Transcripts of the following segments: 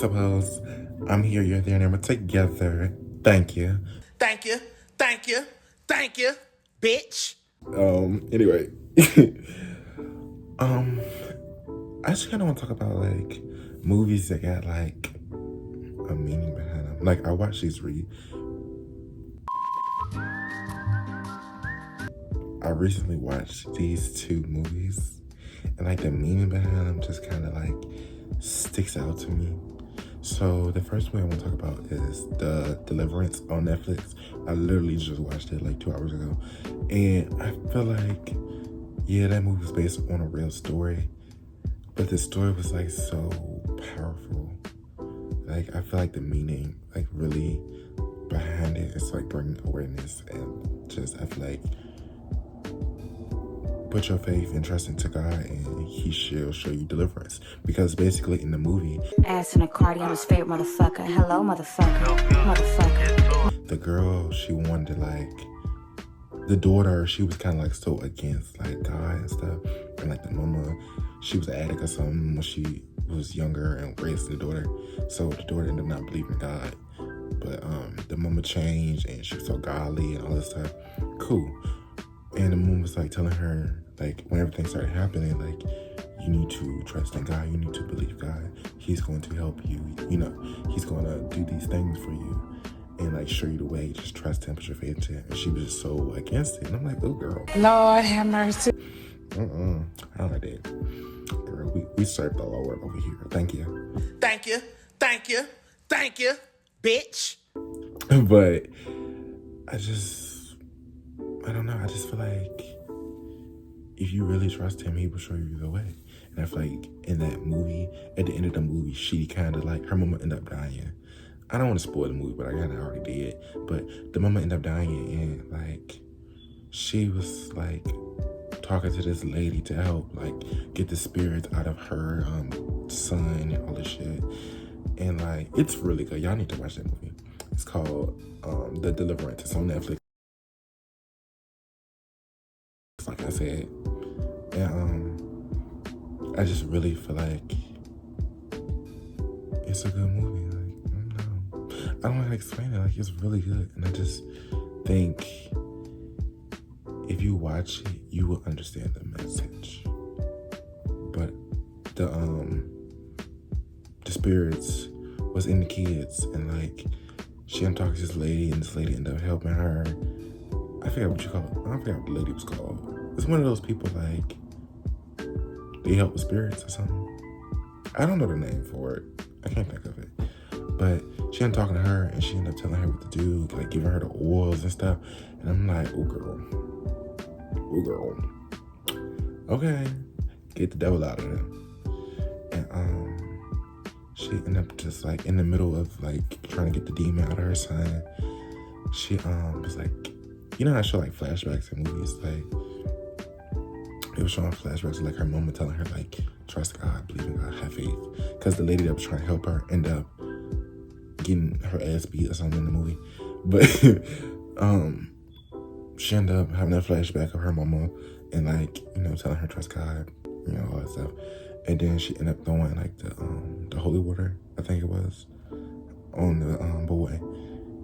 up, hoes? I'm here, you're there, and we're together. Thank you. Thank you. Thank you. Thank you, bitch. Anyway. I just kinda wanna talk about like movies that got like a meaning behind them. Like I watched these I recently watched these two movies and like the meaning behind them just kinda like sticks out to me. So the first one I want to talk about is the Deliverance on Netflix. I literally just watched it like 2 hours ago. And I feel like, yeah, that movie was based on a real story. But the story was like so powerful. Like I feel like the meaning, like really behind it is like bringing awareness and just I feel like put your faith and trust into God and he shall show you deliverance. Because basically in the movie, Ass in a cardi, I'm his favorite motherfucker. Hello, motherfucker. Motherfucker. the girl, she wanted to like, the daughter, she was kind of like so against like God and stuff. And like the mama, she was an addict or something when she was younger and raised the daughter. So the daughter ended up not believing God. But the mama changed and she was so godly and all this stuff. Cool. And the mom was like telling her, like when everything started happening, like you need to trust in God, you need to believe God. He's going to help you, you know, he's going to do these things for you and like show you the way. Just trust him, put your faith into him. And she was just so against it. And I'm like, oh girl. Lord have mercy. I don't like that. Girl, we serve the Lord over here. Thank you. Thank you. Thank you. Thank you, bitch. But I don't know. I just feel like if you really trust him, he will show you the way. And I feel like in that movie, at the end of the movie, she kind of like, her mama ended up dying. I don't want to spoil the movie, but I kind of already did. But the mama ended up dying and like, she was like talking to this lady to help like get the spirits out of her son and all this shit. And like, it's really good. Y'all need to watch that movie. It's called The Deliverance. It's on Netflix. Like I said, and I just really feel like it's a good movie. Like I don't know how to explain it. Like it's really good, and I just think if you watch it, you will understand the message. But the spirits was in the kids, and like she ended up talking to this lady, and this lady ended up helping her. I forgot what you call it. I forgot what the lady was called. It's one of those people like they help with spirits or something. I don't know the name for it. I can't think of it. But she ended up talking to her and she ended up telling her what to do, like giving her the oils and stuff. And I'm like, oh girl. Oh girl. Okay. Get the devil out of there. And she ended up just like in the middle of like trying to get the demon out of her son. She was like, you know how I show like flashbacks in movies, like it was showing flashbacks of like her mama telling her like trust God, believe in God, have faith. Because the lady that was trying to help her ended up getting her ass beat or something in the movie. But she ended up having a flashback of her mama and like, you know, telling her trust God, you know, all that stuff. And then she ended up throwing like the holy water, I think it was, on the boy.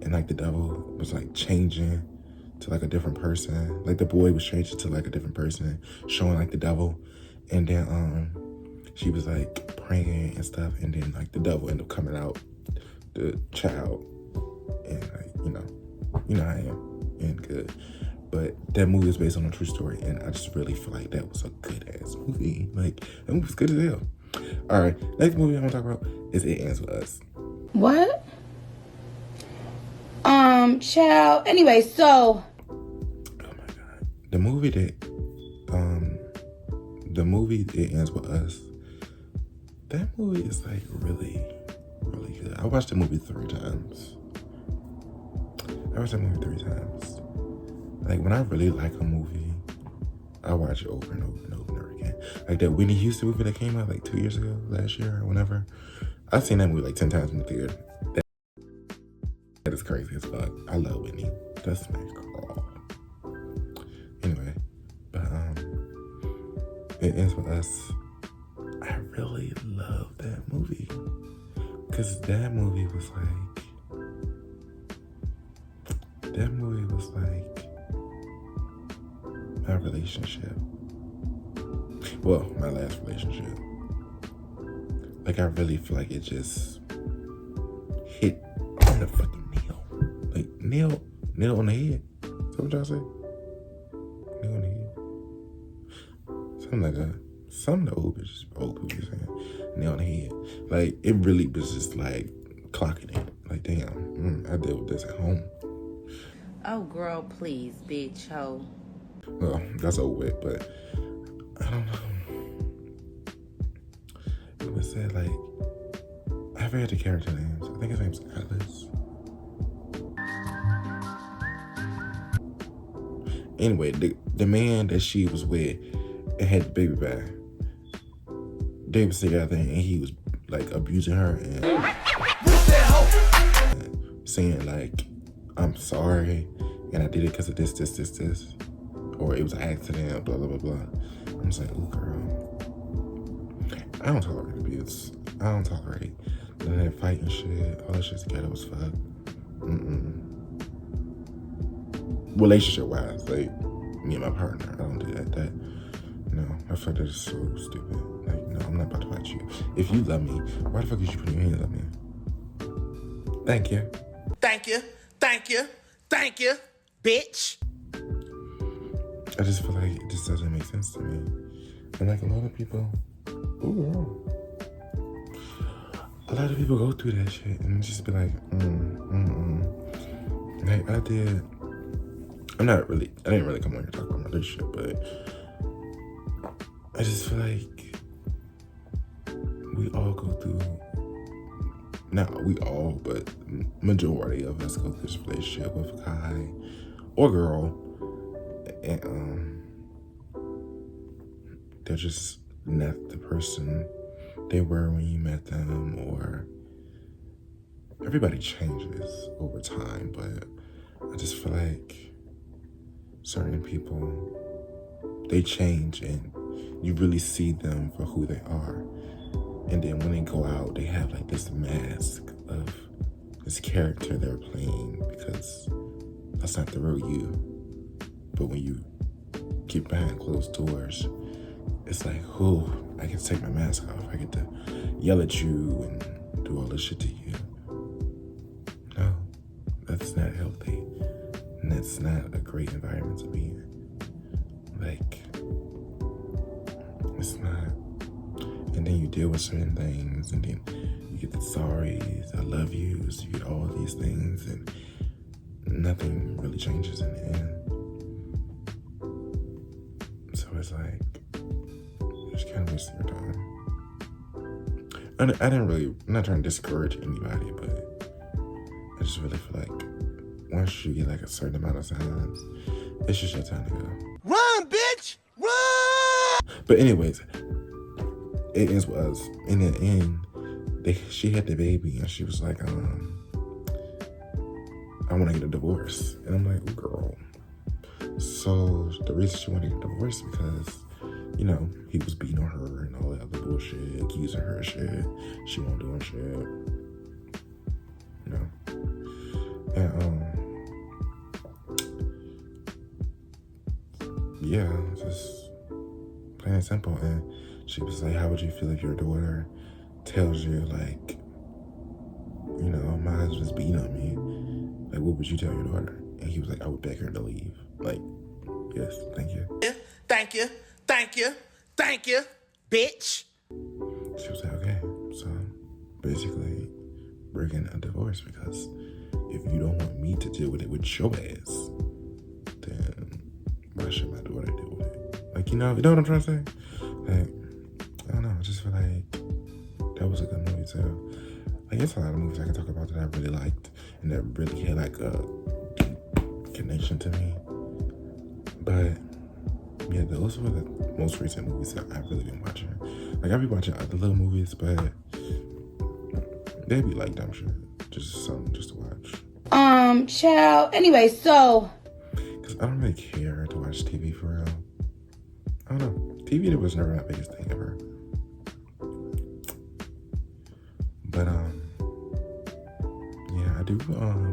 And like the devil was like changing to like a different person. Like the boy was changing to like a different person, showing like the devil. And then she was like praying and stuff, and then like the devil ended up coming out the child. And like, you know how I am and good. But that movie is based on a true story, and I just really feel like that was a good ass movie. Like that movie was good as hell. Alright, next movie I'm gonna talk about is It Ends With Us. What? Child. Anyway, so The movie It Ends With Us, that movie is like really, really good. I watched the movie 3 times. Like when I really like a movie, I watch it over and over and over and over again. Like that Whitney Houston movie that came out like 2 years ago, last year or whenever. I've seen that movie like 10 times in the theater. That is crazy as fuck. I love Whitney. That's my girl. Anyway, but It Ends With Us. I really love that movie. Cause that movie was like my relationship. Well, my last relationship. Like, I really feel like it just hit on the fucking nail. Like, nail on the head. Is that what y'all say? Nail on the head. Some of the old people be saying nail on the head. Like, it really was just like clocking it. Like, damn, I deal with this at home. Oh, girl, please, bitch, ho. Well, that's old wit, but I don't know. It was said, like, I forget the character names. I think his name's Atlas. Anyway, the man that she was with and had the baby by, they was together and he was like abusing her and saying like, I'm sorry and I did it because of this, or it was an accident, blah, blah, blah, blah. I'm just like, oh, girl. I don't tolerate abuse. I don't tolerate none of that fighting shit. All that shit's ghetto as fuck. Relationship-wise, like, me and my partner, I don't do that. No, I feel like that is so stupid. Like, no, I'm not about to fight you. If you love me, why the fuck did you put your hands on me? Thank you. Thank you. Thank you. Thank you, bitch. I just feel like it just doesn't make sense to me. And like a lot of people, a lot of people go through that shit and just be like, Like I didn't really come on here to talk about my relationship, but I just feel like we all go through, not we all, but majority of us go through this relationship with a guy or girl, and they're just not the person they were when you met them, or everybody changes over time, but I just feel like certain people, they change and you really see them for who they are. And then when they go out, they have like this mask of this character they're playing because that's not the real you. But when you get behind closed doors, it's like, oh, I get to take my mask off. I get to yell at you and do all this shit to you. No, that's not healthy. And that's not a great environment to be in. Like, it's not. And then you deal with certain things, and then you get the sorries, I love yous, you get all these things, and nothing really changes in the end. So it's like, you're just kind of wasting your time. I'm not trying to discourage anybody, but I just really feel like once you get like a certain amount of signs, it's just your time to go. Run, bitch! Run! But anyways, it is was in the end, she had the baby and she was like, I want to get a divorce. And I'm like, oh, girl. So the reason she wanted to get a divorce is because, you know, he was beating on her and all that other bullshit, accusing her of shit. She won't do shit. You know? And, yeah, just plain and simple. And she was like, how would you feel if your daughter tells you, like, you know, my husband's beating on me? Like, what would you tell your daughter? And he was like, I would beg her to leave. Like, yes, thank you. Thank you. Thank you. Thank you, bitch. She was like, okay. So, basically, we're getting a divorce because if you don't want me to deal with it with your ass, then why should my daughter deal with it? Like, you know what I'm trying to say? Like, I don't know, I just feel like that was a good movie too. Like, there's a lot of movies I can talk about that I really liked and that really had like a deep connection to me. But yeah, those were the most recent movies that I've really been watching. Like, I be watching other little movies, but they be like dumb shit. Just something just to watch. Child. Anyway, so. Cause I don't really care to watch TV for real. I don't know. TV was never my biggest thing ever. But do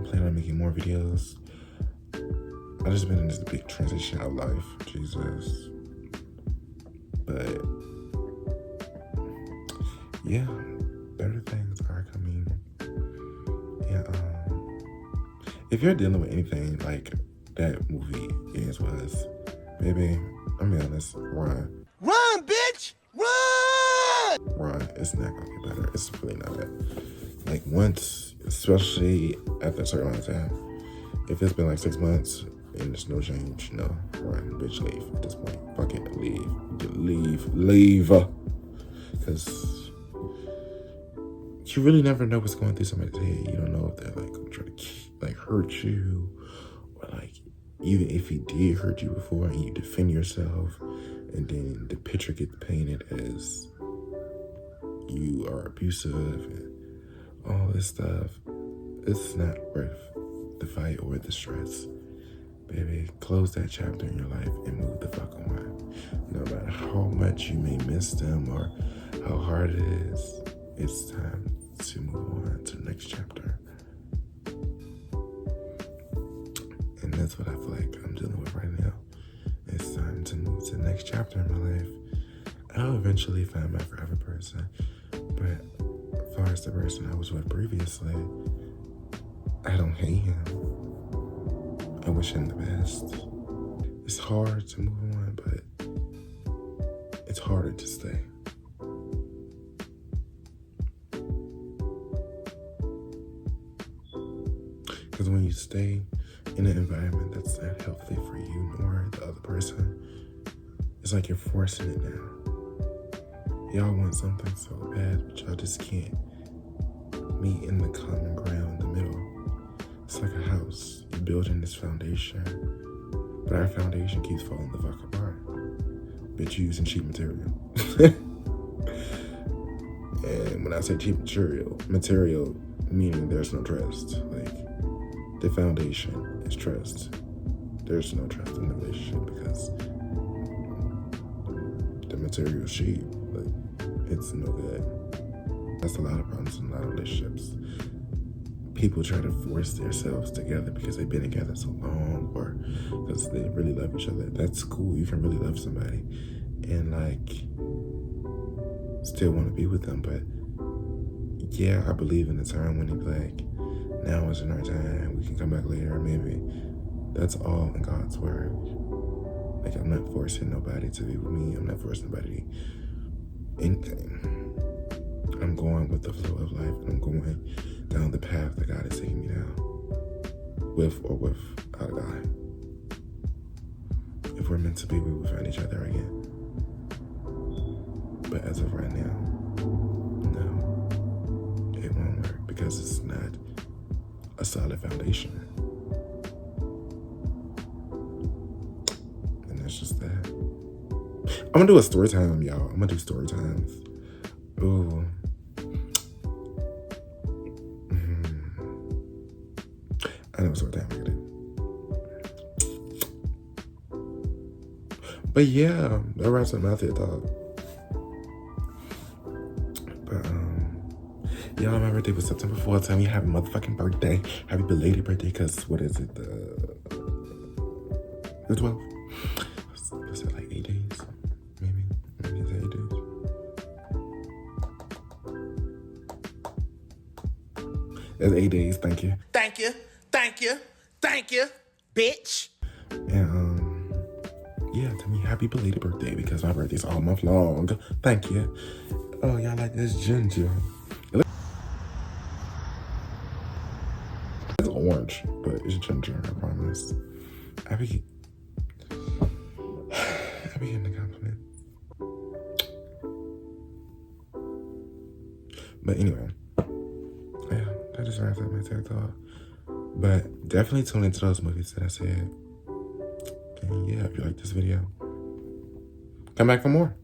plan on making more videos. I just been in this big transition of life, Jesus. But yeah, better things are coming. Yeah, if you're dealing with anything like that movie was, baby, I'm be honest, run. Run, bitch! Run! Run. It's not gonna get better. It's really not. Like once, especially after a certain amount of time, if it's been like 6 months and there's no change, no, run, bitch, leave at this point. Fuck it, leave. Because you really never know what's going through somebody's head. You don't know if they're like trying to like hurt you, or like even if he did hurt you before and you defend yourself, and then the picture gets painted as you are abusive and all this stuff. It's not worth the fight or the stress. Baby, close that chapter in your life and move the fuck on. No matter how much you may miss them or how hard it is, it's time to move on to the next chapter. And that's what I feel like I'm dealing with right now. It's time to move to the next chapter in my life. I'll eventually find my forever person. But as far as the person I was with previously, I don't hate him. I wish him the best. It's hard to move on, but it's harder to stay. Because when you stay in an environment that's not healthy for you nor the other person, it's like you're forcing it now. Y'all want something so bad, but y'all just can't meet in the common ground in the middle. It's like a house. You're building this foundation, but our foundation keeps falling the fuck apart. Bitch, you're using cheap material. And when I say cheap material meaning there's no trust. Like, the foundation is trust. There's no trust in the relationship because the material is cheap. Like, it's no good. That's a lot of problems in a lot of relationships. People try to force themselves together because they've been together so long or because they really love each other. That's cool. You can really love somebody and like still want to be with them. But yeah, I believe in the time when it's like, now isn't our time. We can come back later, maybe. That's all in God's word. Like, I'm not forcing nobody to be with me. I'm not forcing nobody anything. I'm going with the flow of life. I'm going down the path that God is taking me down, with or without a guy. If we're meant to be, we will find each other again. But as of right now, no, it won't work because it's not a solid foundation. And that's just that. I'm gonna do a story time, y'all. I'm gonna do story times. Ooh. I know what time I do. But yeah, that wraps up my TED Talk. But y'all, my birthday was September 4th. Tell me happy motherfucking birthday. Happy belated birthday, cause what is it? The 12th? Was it like 8 days? Maybe it's 8 days. That's 8 days, thank you. Thank you. Thank you. Thank you, bitch. And yeah, tell me happy belated birthday because my birthday's all month long. Thank you. Oh, y'all like this ginger? It's orange, but it's ginger, I promise. I be getting the compliment. But anyway, yeah, that just wraps up my TED Talk. But definitely tune into those movies that I said. And yeah, if you like this video, come back for more.